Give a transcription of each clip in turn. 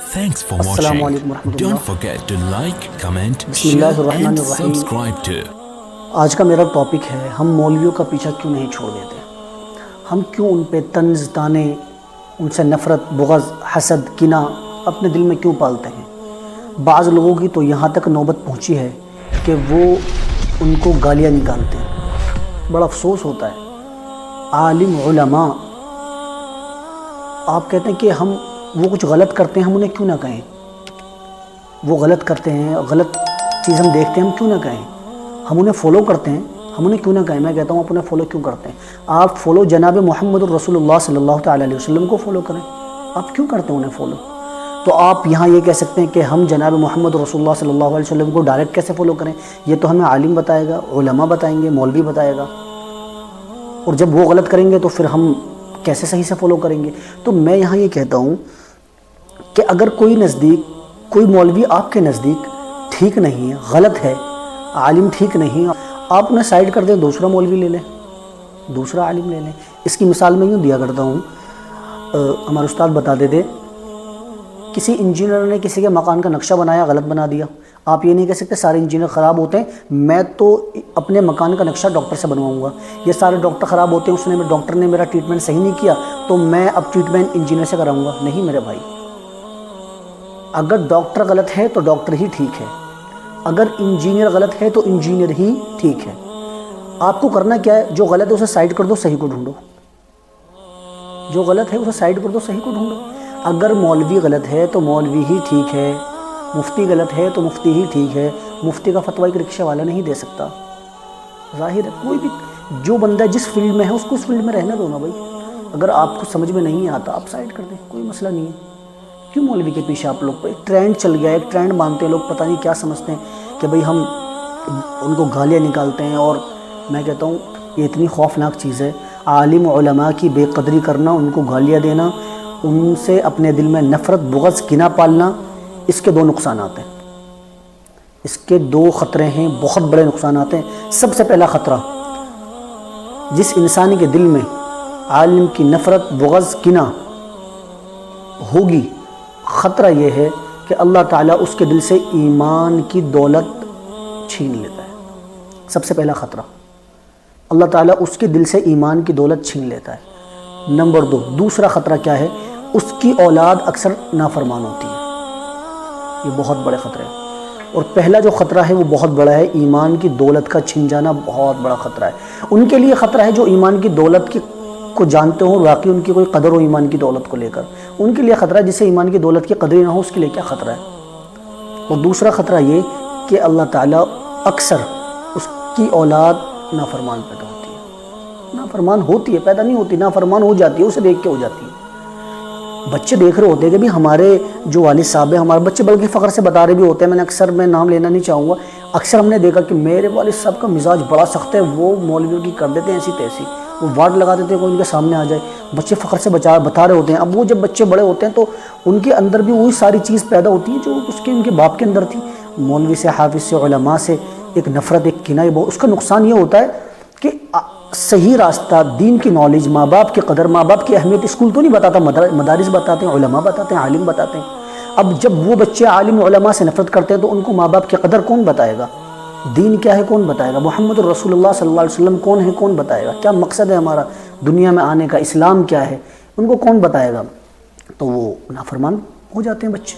Thanks for السلام watching. علیکم ورحمۃ Don't Allah. forget to like, comment, بسم share اللہ الرحمن and الرحیم. subscribe to. آج کا میرا ٹاپک ہے ہم مولویوں کا پیچھا کیوں نہیں چھوڑ دیتے. ہم کیوں ان پہ طنز طانے، ان سے نفرت، بغض، حسد، کینہ اپنے دل میں کیوں پالتے ہیں. بعض لوگوں کی تو یہاں تک نوبت پہنچی ہے کہ وہ ان کو گالیاں نکالتے ہیں. بڑا افسوس ہوتا ہے. عالم علماء آپ کہتے ہیں کہ ہم وہ کچھ غلط کرتے ہیں ہم انہیں کیوں نہ کہیں. وہ غلط کرتے ہیں، غلط چیز ہم دیکھتے ہیں ہم کیوں نہ کہیں. ہم انہیں فالو کرتے ہیں ہم انہیں کیوں نہ کہیں. میں کہتا ہوں آپ انہیں فالو کیوں کرتے ہیں. آپ فالو جناب محمد الرسول اللہ صلی اللہ تعالیٰ علیہ وسلم کو فالو کریں. آپ کیوں کرتے ہیں انہیں فالو؟ تو آپ یہاں یہ کہہ سکتے ہیں کہ ہم جناب محمد رسول اللہ صلی اللہ علیہ وسلم کو ڈائریکٹ کیسے فالو کریں. یہ تو ہمیں عالم بتائے گا، علماء بتائیں گے، مولوی بتائے گا. اور جب وہ غلط کریں گے تو پھر ہم کیسے صحیح سے فالو کریں گے. تو میں یہاں یہ کہتا ہوں کہ اگر کوئی مولوی آپ کے نزدیک ٹھیک نہیں ہے، غلط ہے، عالم ٹھیک نہیں، آپ انہیں سائیڈ کر دیں، دوسرا مولوی لے لیں، دوسرا عالم لے لیں. اس کی مثال میں یوں دیا کرتا ہوں. ہمارے استاد بتاتے تھے کسی انجینئر نے کسی کے مکان کا نقشہ بنایا، غلط بنا دیا. آپ یہ نہیں کہہ سکتے سارے انجینئر خراب ہوتے ہیں، میں تو اپنے مکان کا نقشہ ڈاکٹر سے بنواؤں گا. یہ سارے ڈاکٹر خراب ہوتے ہیں، ڈاکٹر نے میرا ٹریٹمنٹ صحیح نہیں کیا تو میں اب ٹریٹمنٹ انجینئر سے کراؤں گا. نہیں میرے بھائی، اگر ڈاکٹر غلط ہے تو ڈاکٹر ہی ٹھیک ہے، اگر انجینئر غلط ہے تو انجینئر ہی ٹھیک ہے. آپ کو کرنا کیا ہے؟ جو غلط ہے اسے سائیڈ کر دو، صحیح کو ڈھونڈو. جو غلط ہے اسے سائیڈ کر دو، صحیح کو ڈھونڈو. اگر مولوی غلط ہے تو مولوی ہی ٹھیک ہے، مفتی غلط ہے تو مفتی ہی ٹھیک ہے. مفتی کا فتویٰ ایک رکشہ والا نہیں دے سکتا. ظاہر ہے کوئی بھی جو بندہ جس فیلڈ میں ہے اس کو اس فیلڈ میں رہنا دو نا بھائی. اگر آپ کو سمجھ میں نہیں آتا آپ سائیڈ کر دیں، کوئی مسئلہ نہیں ہے. کیوں مولوی کے پیچھے آپ لوگ ایک ٹرینڈ چل گیا ہے، ایک ٹرینڈ مانتے ہیں لوگ، پتہ نہیں کیا سمجھتے ہیں کہ بھئی ہم ان کو گالیاں نکالتے ہیں. اور میں کہتا ہوں یہ اتنی خوفناک چیز ہے. عالم علماء کی بے قدری کرنا، ان کو گالیاں دینا، ان سے اپنے دل میں نفرت، بغض، کینہ پالنا، اس کے دو نقصانات ہیں. اس کے دو خطرے ہیں، بہت بڑے نقصانات ہیں. سب سے پہلا خطرہ، جس انسان کے دل میں عالم کی نفرت، بغض، کینہ ہوگی، خطرہ یہ ہے کہ اللہ تعالیٰ اس کے دل سے ایمان کی دولت چھین لیتا ہے. سب سے پہلا خطرہ، اللہ تعالیٰ اس کے دل سے ایمان کی دولت چھین لیتا ہے. نمبر دو، دوسرا خطرہ کیا ہے؟ اس کی اولاد اکثر نافرمان ہوتی ہے. یہ بہت بڑے خطرے ہیں. اور پہلا جو خطرہ ہے وہ بہت بڑا ہے، ایمان کی دولت کا چھن جانا بہت بڑا خطرہ ہے. ان کے لیے خطرہ ہے جو ایمان کی دولت کو جانتے ہوں، واقعی ان کی کوئی قدر ہو ایمان کی دولت کو لے کر. ان کے لیے خطرہ ہے جسے ایمان کی دولت کی قدر نہ ہو، اس کے لیے کیا خطرہ ہے. اور دوسرا خطرہ یہ کہ اللہ تعالیٰ اکثر اس کی اولاد نافرمان پیدا ہوتی ہے. نافرمان ہوتی ہے، پیدا نہیں ہوتی، نافرمان ہو جاتی ہے، اسے دیکھ کے ہو جاتی ہے. بچے دیکھ رہے ہوتے ہیں کہ بھی ہمارے جو والد صاحب ہیں، ہمارے بچے بلکہ فخر سے بتا رہے بھی ہوتے ہیں. میں نام لینا نہیں چاہوں گا، اکثر ہم نے دیکھا کہ میرے والد صاحب کا مزاج بڑا سخت ہے، وہ مولویوں کی کر دیتے ہیں ایسی تیسی، وہ وارڈ لگا دیتے ہیں کوئی ان کے سامنے آ جائے. بچے فخر سے بتا رہے ہوتے ہیں. اب وہ جب بچے بڑے ہوتے ہیں تو ان کے اندر بھی وہی ساری چیز پیدا ہوتی ہے جو ان کے باپ کے اندر تھی. مولوی سے، حافظ سے، علماء سے ایک نفرت، ایک کینہ. اس کا نقصان یہ ہوتا ہے کہ صحیح راستہ، دین کی نالج، ماں باپ کی قدر، ماں باپ کی اہمیت اسکول تو نہیں بتاتا، مدارس بتاتے ہیں، علماء بتاتے ہیں، عالم بتاتے ہیں. اب جب وہ بچے عالم علماء سے نفرت کرتے ہیں تو ان کو ماں باپ کی قدر کون بتائے گا؟ دین کیا ہے کون بتائے گا؟ محمد الرسول اللہ صلی اللہ علیہ وسلم کون ہے کون بتائے گا؟ کیا مقصد ہے ہمارا دنیا میں آنے کا، اسلام کیا ہے، ان کو کون بتائے گا؟ تو وہ نافرمان ہو جاتے ہیں بچے.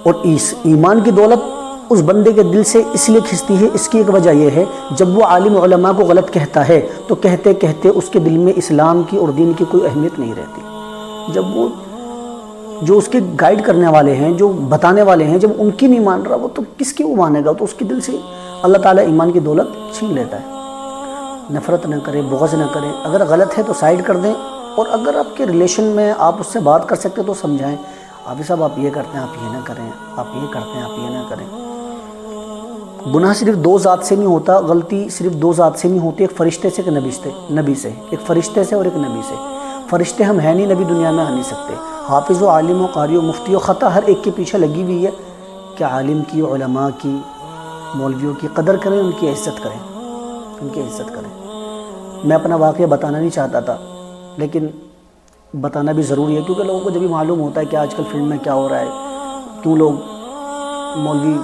اور ایمان کی دولت اس بندے کے دل سے اس لیے کھنچتی ہے، اس کی ایک وجہ یہ ہے جب وہ عالم علماء کو غلط کہتا ہے تو کہتے کہتے اس کے دل میں اسلام کی اور دین کی کوئی اہمیت نہیں رہتی. جب وہ جو اس کے گائیڈ کرنے والے ہیں، جو بتانے والے ہیں، جب ان کی نہیں مان رہا وہ تو کس کی وہ مانے گا؟ تو اس کے دل سے اللہ تعالیٰ ایمان کی دولت چھین لیتا ہے. نفرت نہ کریں، بغض نہ کریں. اگر غلط ہے تو سائیڈ کر دیں، اور اگر آپ کے ریلیشن میں آپ اس سے بات کر سکتے تو سمجھائیں، حافظ صاحب آپ یہ کرتے ہیں آپ یہ نہ کریں، آپ یہ کرتے ہیں آپ یہ نہ کریں. گناہ صرف دو ذات سے نہیں ہوتا، غلطی صرف دو ذات سے نہیں ہوتی، ایک فرشتے سے، ایک نبی سے، ایک فرشتے سے اور ایک نبی سے. فرشتے ہم ہیں نہیں، نبی دنیا میں آ نہیں سکتے. حافظ و عالم و قاری و مفتی و خطا ہر ایک کے پیچھے لگی ہوئی ہے کہ عالم کی، علماء کی، مولویوں کی قدر کریں، ان کی عزت کریں، ان کی عزت کریں. میں اپنا واقعہ بتانا نہیں چاہتا تھا، لیکن بتانا بھی ضروری ہے، کیونکہ لوگوں کو جب بھی معلوم ہوتا ہے کہ آج کل فلم میں کیا ہو رہا ہے، کیوں لوگ مولوی،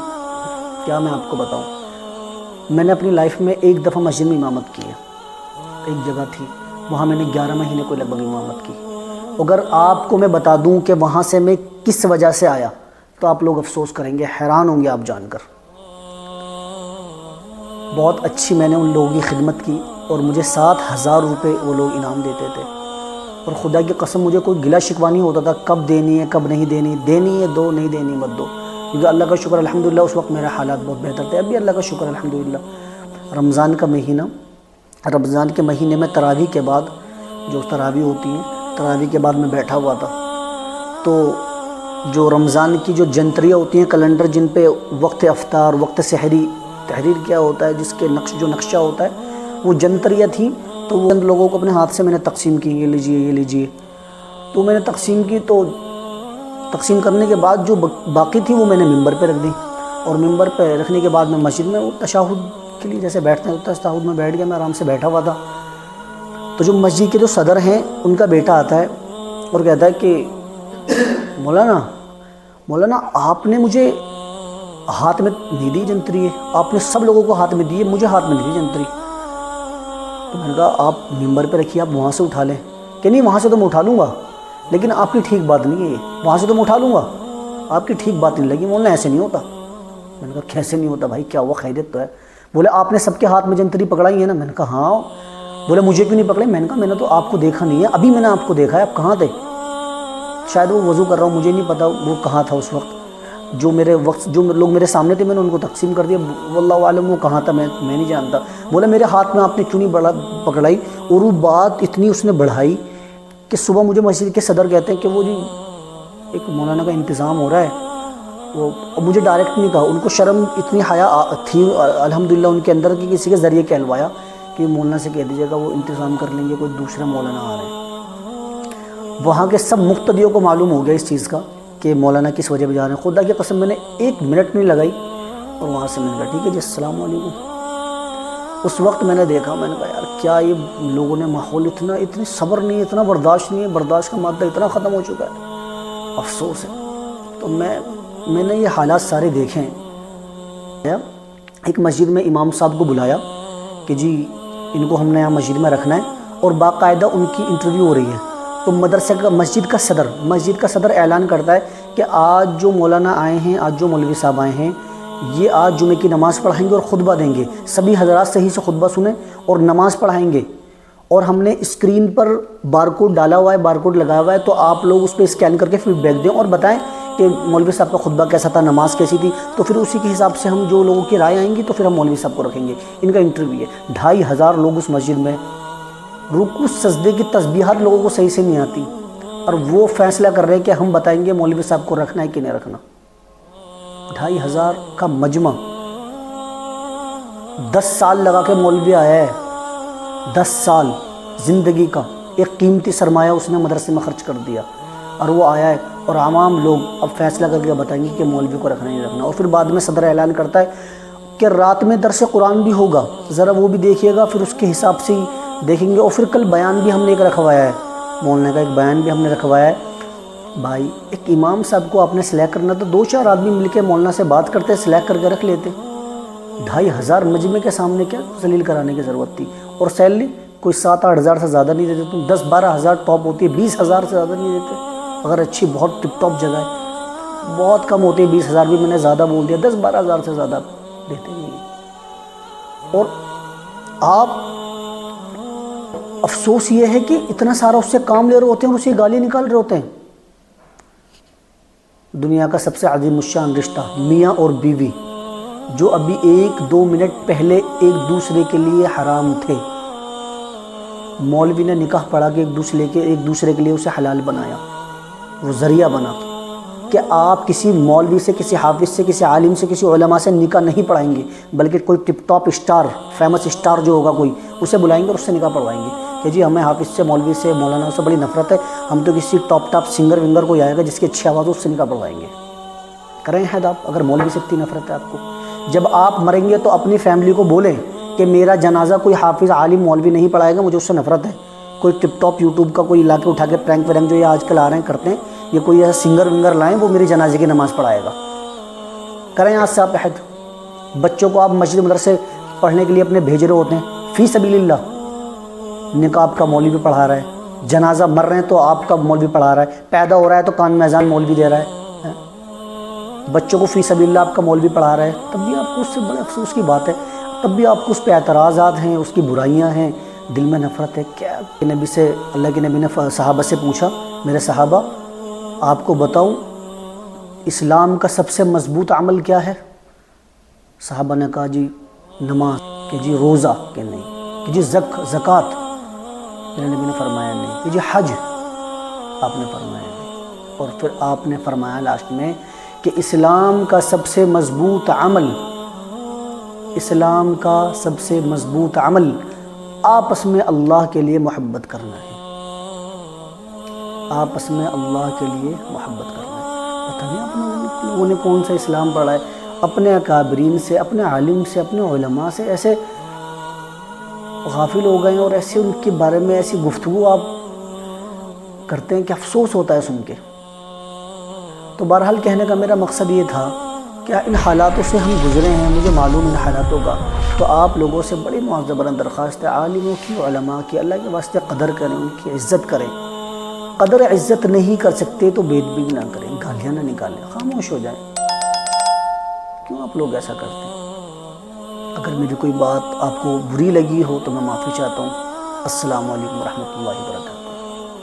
کیا میں آپ کو بتاؤں. میں نے اپنی لائف میں ایک دفعہ مسجد میں امامت کی ہے. ایک جگہ تھی، وہاں میں نے 11 مہینے کو لگ بھگ امامت کی. اگر آپ کو میں بتا دوں کہ وہاں سے میں کس وجہ سے آیا تو آپ لوگ افسوس کریں گے، حیران ہوں گے آپ جان کر. بہت اچھی میں نے ان لوگوں کی خدمت کی اور مجھے 7,000 روپے وہ لوگ انعام دیتے تھے. اور خدا کی قسم مجھے کوئی گلہ شکوہ نہیں ہوتا تھا کب دینی ہے کب نہیں دینی، دینی ہے دو، نہیں دینی مت دو. کیونکہ اللہ کا شکر الحمدللہ اس وقت میرا حالات بہت بہتر تھے. اب بھی اللہ کا شکر الحمدللہ. رمضان کا مہینہ، رمضان کے مہینے میں تراویح کے بعد، جو تراویح ہوتی ہیں، تراویح کے بعد میں بیٹھا ہوا تھا، تو جو رمضان کی جو جنتریاں ہوتی ہیں، کیلنڈر جن پہ وقت افطار، وقت سحری، تحریر کیا ہوتا ہے، جس کے جو نقشہ ہوتا ہے، وہ جنتریاں تھیں. تو وہ لوگوں کو اپنے ہاتھ سے میں نے تقسیم کی، یہ لیجئے یہ لیجئے. تو میں نے تقسیم کی، تو تقسیم کرنے کے بعد جو باقی تھی وہ میں نے ممبر پہ رکھ دی. اور ممبر پہ رکھنے کے بعد میں مسجد میں وہ تشہد کے لیے جیسے بیٹھتے ہیں تشہد میں بیٹھ گیا. میں آرام سے بیٹھا ہوا تھا. تو جو مسجد کے جو صدر ہیں ان کا بیٹا آتا ہے اور کہتا ہے کہ مولانا آپ نے مجھے ہاتھ میں نہیں دی جنتری ہے، آپ نے سب لوگوں کو ہاتھ میں دی ہے، مجھے ہاتھ میں نہیں دی جنتری. تو میں نے کہا آپ ممبر پہ رکھیے، آپ وہاں سے اٹھا لیں. کہ نہیں وہاں سے تو میں اٹھا لوں گا، لیکن آپ کی ٹھیک بات نہیں ہے یہ، وہاں سے تو میں اٹھا لوں گا، آپ کی ٹھیک بات نہیں لگی. مولانا ایسے نہیں ہوتا. میں نے کہا کیسے نہیں ہوتا بھائی، کیا ہوا، خیریت تو ہے. بولے آپ نے سب کے ہاتھ میں جنتری پکڑائی ہے نا. میں نے کہا ہاں. بولے مجھے کیوں نہیں پکڑے. میں نے کہا میں نے تو آپ کو دیکھا نہیں ہے، ابھی میں نے آپ کو دیکھا ہے، آپ کہاں تھے. شاید وہ وضو کر رہا ہوں، مجھے نہیں پتا وہ کہاں تھا اس وقت. جو لوگ میرے سامنے تھے میں نے ان کو تقسیم کر دیا، واللہ عالم وہ کہاں تھا، میں نہیں جانتا. بولا میرے ہاتھ میں آپ نے کیوں نہیں پکڑائی. اور وہ بات اتنی اس نے بڑھائی کہ صبح مجھے مسجد کے صدر کہتے ہیں کہ وہ جی ایک مولانا کا انتظام ہو رہا ہے. وہ مجھے ڈائریکٹ نہیں کہا، ان کو شرم اتنی حیا تھی الحمدللہ ان کے اندر کہ کسی کے ذریعے کہلوایا کہ مولانا سے کہہ دیجیے گا وہ انتظام کر لیں گے، کوئی دوسرا مولانا آ رہے ہیں. وہاں کے سب مقتدیوں کو معلوم ہو گیا اس چیز کا کہ مولانا کس وجہ پہ جا رہے ہیں. خدا کی قسم میں نے 1 منٹ نہیں لگائی اور وہاں سے میں نے کہا ٹھیک ہے جی السلام علیکم. اس وقت میں نے دیکھا، میں نے کہا یار کیا یہ لوگوں نے ماحول اتنی صبر نہیں ہے، اتنا برداشت نہیں ہے، برداشت کا مادہ اتنا ختم ہو چکا ہے، افسوس ہے. تو میں نے یہ حالات سارے دیکھے ہیں. ایک مسجد میں امام صاحب کو بلایا کہ جی ان کو ہم نے یہاں مسجد میں رکھنا ہے اور باقاعدہ ان کی انٹرویو ہو رہی ہے. تو مدرسے کا مسجد کا صدر اعلان کرتا ہے کہ آج جو مولانا آئے ہیں، آج جو مولوی صاحب آئے ہیں، یہ آج جمعے کی نماز پڑھائیں گے اور خطبہ دیں گے. سبھی حضرات صحیح سے خطبہ سنیں اور نماز پڑھائیں گے. اور ہم نے اسکرین پر بار کوڈ ڈالا ہوا ہے، بار کوڈ لگایا ہوا ہے، تو آپ لوگ اس پہ اسکین کر کے فیڈ بیک دیں اور بتائیں کہ مولوی صاحب کا خطبہ کیسا تھا، نماز کیسی تھی. تو پھر اسی کے حساب سے ہم جو لوگوں کی رائے آئیں گی تو پھر ہم مولوی صاحب کو رکھیں گے. ان کا انٹرویو ہے. 2,500 لوگ اس مسجد میں، رکوع سجدے کی تسبیحات لوگوں کو صحیح سے نہیں آتی، اور وہ فیصلہ کر رہے ہیں کہ ہم بتائیں گے مولوی صاحب کو رکھنا ہے کہ نہیں رکھنا. 2,500 کا مجمع 10 سال لگا کے مولوی آیا ہے. 10 سال زندگی کا ایک قیمتی سرمایہ اس نے مدرسے میں خرچ کر دیا اور وہ آیا ہے. اور عوام لوگ اب فیصلہ کر کے بتائیں گے کہ مولوی کو رکھنا نہیں رکھنا. اور پھر بعد میں صدر اعلان کرتا ہے کہ رات میں درس قرآن بھی ہوگا، ذرا وہ بھی دیکھیے گا، پھر اس کے حساب سے ہی دیکھیں گے. اور پھر کل بیان بھی ہم نے ایک رکھوایا ہے، مولانا کا ایک بیان بھی ہم نے رکھوایا ہے. بھائی ایک امام صاحب کو آپ نے سلیکٹ کرنا تو 2-4 آدمی مل کے مولانا سے بات کرتے، سلیکٹ کر کے رکھ لیتے. 2,500 مجمع کے سامنے کیا ذلیل کرانے کی ضرورت تھی. اور سیلری کوئی 7-8 ہزار سے زیادہ نہیں دیتے. تم 10-12 ہزار ٹاپ ہوتی ہے، 20 ہزار سے زیادہ نہیں دیتے. اگر اچھی بہت ٹپ ٹاپ جگہ ہے بہت کم ہوتی ہے، 20 ہزار بھی میں نے زیادہ بول دیا، 10-12 ہزار سے زیادہ دیتے نہیں. اور آپ افسوس یہ ہے کہ اتنا سارا اس سے کام لے رہے ہوتے ہیں اور اسے گالی نکال رہے ہوتے ہیں. دنیا کا سب سے عظیم الشان رشتہ میاں اور بیوی، جو ابھی 1-2 منٹ پہلے ایک دوسرے کے لیے حرام تھے، مولوی نے نکاح پڑھا کہ ایک دوسرے کے لیے اسے حلال بنایا. وہ ذریعہ بنا کہ آپ کسی مولوی سے، کسی حافظ سے، کسی عالم سے، کسی علماء سے نکاح نہیں پڑھائیں گے، بلکہ کوئی ٹپ ٹاپ اسٹار، فیمس اسٹار جو ہوگا کوئی، اسے بلائیں گے اور اس سے نکاح پڑھوائیں گے کہ جی ہمیں حافظ سے، مولوی سے، مولانا سے بڑی نفرت ہے، ہم تو کسی ٹاپ سنگر ونگر کوئی آئے گا جس کی اچھی آواز ہو، اس سے نکاح پڑھوائیں گے. کریں حید آپ اگر مولوی سے اتنی نفرت ہے آپ کو؟ جب آپ مریں گے تو اپنی فیملی کو بولیں کہ میرا جنازہ کوئی حافظ، عالم، مولوی نہیں پڑھائے گا، مجھے اس سے نفرت ہے. کوئی ٹپ ٹاپ یوٹیوب کا کوئی لا کے اٹھا کے پرینک ورینک جو یہ آج کل آ رہے ہیں کرتے ہیں، یہ کوئی ایسا سنگر ونگر لائیں وہ میری جنازے کی نماز پڑھائے گا. کریں آج سے آپ عہد. بچوں کو آپ مسجد مدرسے پڑھنے کے لیے اپنے بھیج رہے ہوتے ہیں فی سبیل اللہ، نقاب کا مولوی پڑھا رہا ہے، جنازہ مر رہے ہیں تو آپ کا مولوی پڑھا رہا ہے، پیدا ہو رہا ہے تو کان میں اذان مولوی دے رہا ہے، بچوں کو فی سبیل اللہ آپ کا مولوی پڑھا رہا ہے، تب بھی آپ کو اس سے بڑے افسوس کی بات ہے، تب بھی آپ کو اس پہ اعتراضات ہیں، اس کی برائیاں ہیں، دل میں نفرت ہے. کیا نبی سے، اللہ کے نبی نے صحابہ سے پوچھا، میرے صحابہ آپ کو بتاؤں اسلام کا سب سے مضبوط عمل کیا ہے؟ صحابہ نے کہا جی نماز، کہ جی روزہ، کہ نہیں، کہ جی زکوٰۃ، میرے نبی نے فرمایا نہیں، کہ جی حج، آپ نے فرمایا نہیں. اور پھر آپ نے فرمایا لاسٹ میں کہ اسلام کا سب سے مضبوط عمل، اسلام کا سب سے مضبوط عمل آپس میں اللہ کے لیے محبت کرنا ہے، آپس میں اللہ کے لیے محبت کرنا ہے. پتہ نہیں اپنے لوگوں نے کون سا اسلام پڑھا ہے، اپنے اکابرین سے، اپنے عالم سے، اپنے علماء سے ایسے غافل ہو گئے ہیں، اور ایسے ان کے بارے میں ایسی گفتگو آپ کرتے ہیں کہ افسوس ہوتا ہے سن کے. تو بہرحال کہنے کا میرا مقصد یہ تھا کہ ان حالاتوں سے ہم گزرے ہیں، مجھے معلوم ان حالاتوں کا، تو آپ لوگوں سے بڑی معذرت درخواست ہے، عالموں کی، علماء کی، اللہ کے واسطے قدر کریں، ان کی عزت کریں. قدر عزت نہیں کر سکتے تو بے ادبی نہ کریں، گالیاں نہ نکالیں، خاموش ہو جائیں. کیوں آپ لوگ ایسا کرتے ہیں؟ اگر میری کوئی بات آپ کو بری لگی ہو تو میں معافی چاہتا ہوں. السلام علیکم ورحمۃ اللہ وبرکاتہ.